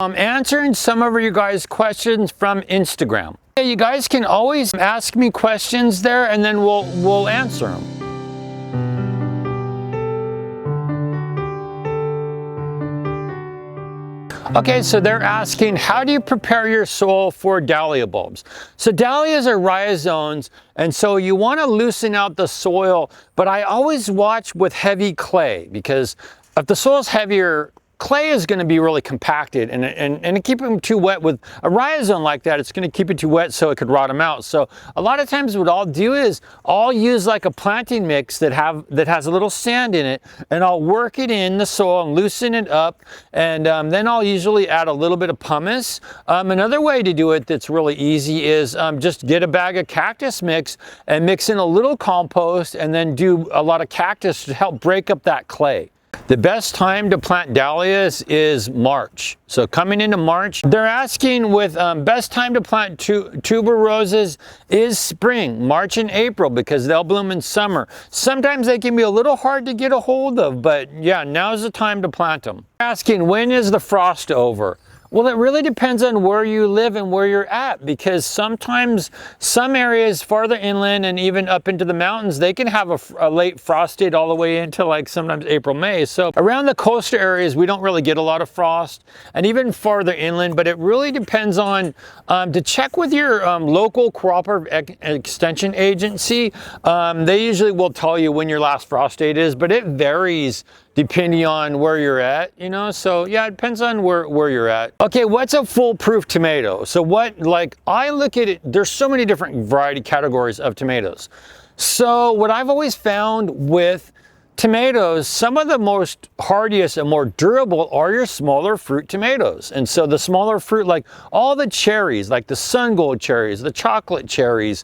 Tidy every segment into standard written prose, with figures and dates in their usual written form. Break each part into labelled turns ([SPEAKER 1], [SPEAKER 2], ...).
[SPEAKER 1] I'm answering some of you guys' questions from Instagram. You guys can always ask me questions there and then we'll answer them. Okay, so they're asking, how do you prepare your soil for dahlia bulbs? So dahlias are rhizomes, and so you want to loosen out the soil, but I always watch with heavy clay, because if the soil's heavier, clay is going to be really compacted and keep them too wet. With a rhizome like that, it's going to keep it too wet so it could rot them out. So a lot of times what I'll do is I'll use like a planting mix that has a little sand in it, and I'll work it in the soil and loosen it up, and then I'll usually add a little bit of pumice. Another way to do it that's really easy is just get a bag of cactus mix and mix in a little compost, and then do a lot of cactus to help break up that clay. The best time to plant dahlias is March. So coming into March, they're asking with best time to plant tuber roses is spring, March and April, because they'll bloom in summer. Sometimes they can be a little hard to get a hold of, but yeah, now's the time to plant them. Asking, when is the frost over? Well, it really depends on where you live and where you're at, because sometimes some areas farther inland and even up into the mountains, they can have a late frost date all the way into like sometimes April, May. So around the coastal areas, we don't really get a lot of frost, and even farther inland, but it really depends on, to check with your local cooperative extension agency. They usually will tell you when your last frost date is, but it varies depending on where you're at, you know, so yeah, it depends on where you're at. Okay, what's a foolproof tomato? So like I look at it, there's so many different variety categories of tomatoes. So what I've always found with tomatoes, some of the most hardiest and more durable are your smaller fruit tomatoes. And so the smaller fruit, like all the cherries, like the sun gold cherries, the chocolate cherries,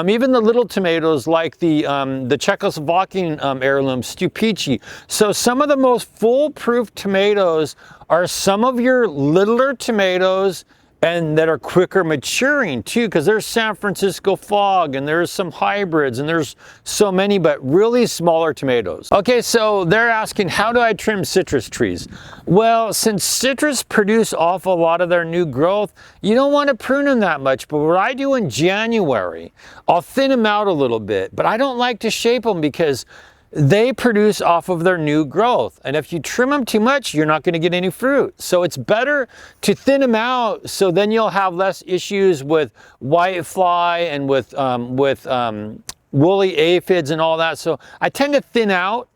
[SPEAKER 1] even the little tomatoes like the Czechoslovakian heirloom Stupici. So some of the most foolproof tomatoes are some of your littler tomatoes, and that are quicker maturing too, because there's San Francisco fog, and there's some hybrids, and there's so many, but really smaller tomatoes. Okay, so they're asking, how do I trim citrus trees? Well, since citrus produce off a lot of their new growth, you don't want to prune them that much, but what I do in January, I'll thin them out a little bit, but I don't like to shape them because they produce off of their new growth. And if you trim them too much, you're not going to get any fruit. So it's better to thin them out, so then you'll have less issues with whitefly and with woolly aphids and all that. So I tend to thin out,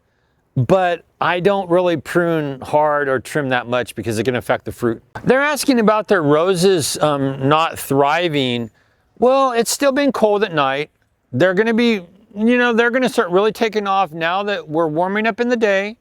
[SPEAKER 1] but I don't really prune hard or trim that much because it can affect the fruit. They're asking about their roses not thriving. Well, it's still been cold at night. They're going to be, you know, they're going to start really taking off now that we're warming up in the day.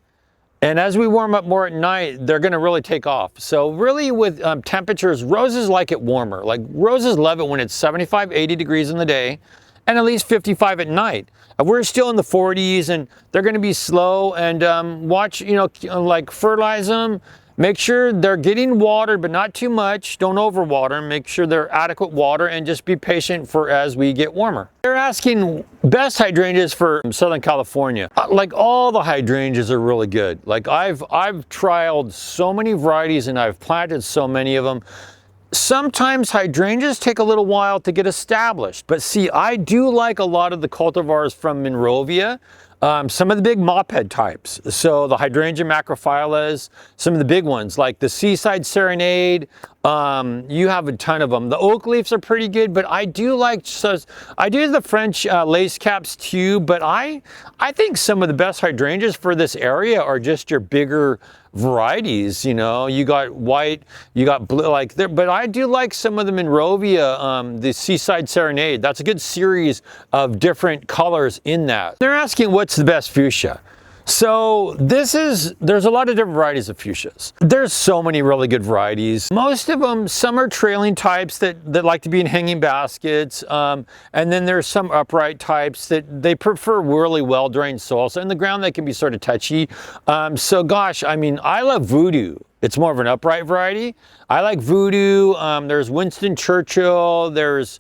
[SPEAKER 1] And as we warm up more at night, they're going to really take off. So really with temperatures, roses like it warmer. Like roses love it when it's 75, 80 degrees in the day and at least 55 at night. We're still in the 40s, and they're going to be slow, and watch, you know, like fertilize them. Make sure they're getting water, but not too much. Don't overwater. Make sure they're adequate water, and just be patient for as we get warmer. They're asking best hydrangeas for Southern California. Like all the hydrangeas are really good. Like I've trialed so many varieties, and I've planted so many of them. Sometimes hydrangeas take a little while to get established, but see, I do like a lot of the cultivars from Monrovia. Some of the big mophead types. So the hydrangea macrophyllus, some of the big ones like the Seaside Serenade. You have a ton of them. The oak leaves are pretty good, but I do like, so I do the French lace caps too, but I think some of the best hydrangeas for this area are just your bigger varieties. You know, you got white, you got blue, like there, but I do like some of the Monrovia, the Seaside Serenade. That's a good series of different colors in that. They're asking what's the best fuchsia. So there's a lot of different varieties of fuchsias. There's so many really good varieties. Most of them, some are trailing types that like to be in hanging baskets. And then there's some upright types that they prefer really well drained soil. So in the ground, they can be sort of touchy. So gosh, I mean, I love Voodoo. It's more of an upright variety. I like Voodoo. There's Winston Churchill. There's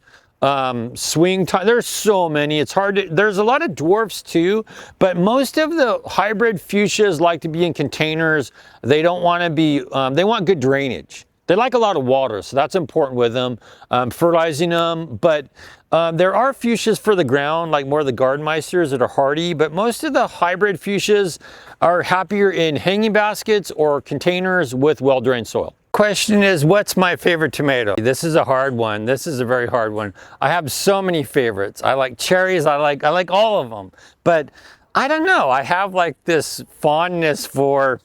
[SPEAKER 1] swing time. There's so many. It's hard to, there's a lot of dwarfs too, but most of the hybrid fuchsias like to be in containers. They don't want to be, they want good drainage. They like a lot of water, so that's important with them, fertilizing them. But there are fuchsias for the ground, like more of the garden meisters that are hardy, but most of the hybrid fuchsias are happier in hanging baskets or containers with well-drained soil. Question is, what's my favorite tomato? This is a hard one. This is a very hard one. I have so many favorites. I like cherries. I like all of them. But I don't know. I have like this fondness for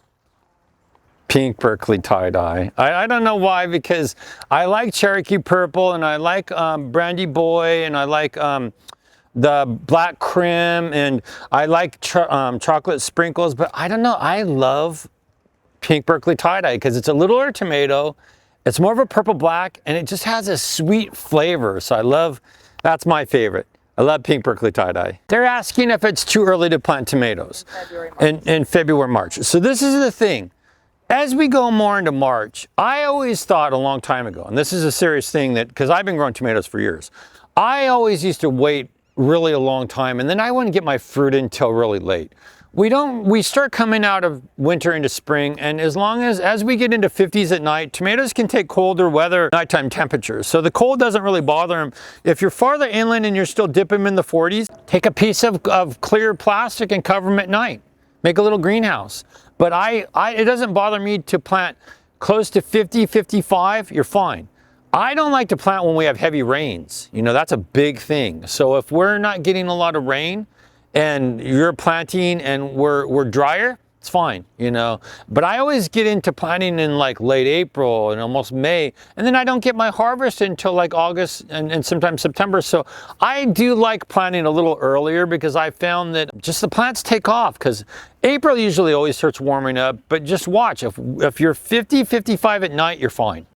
[SPEAKER 1] pink Berkeley tie-dye. I don't know why, because I like Cherokee Purple, and I like Brandy Boy, and I like the Black Crim, and I like Chocolate Sprinkles, but I don't know. I love pink Berkeley tie-dye because it's a littler tomato. It's more of a purple black, and it just has a sweet flavor. So I love, that's my favorite. I love pink Berkeley tie-dye. They're asking if it's too early to plant tomatoes in February, March. So this is the thing. As we go more into March, I always thought a long time ago, and this is a serious thing that, because I've been growing tomatoes for years, I always used to wait really a long time, and then I wouldn't get my fruit until really late. We start coming out of winter into spring, and as we get into 50s at night, tomatoes can take colder weather, nighttime temperatures. So the cold doesn't really bother them. If you're farther inland and you're still dipping them in the 40s, take a piece of clear plastic and cover them at night. Make a little greenhouse. But it doesn't bother me to plant close to 50, 55, you're fine. I don't like to plant when we have heavy rains. You know, that's a big thing. So if we're not getting a lot of rain and you're planting and we're drier, it's fine, you know. But I always get into planting in like late April and almost May, and then I don't get my harvest until like August and sometimes September. So I do like planting a little earlier, because I found that just the plants take off, because April usually always starts warming up. But just watch, if you're 50, 55 at night, you're fine.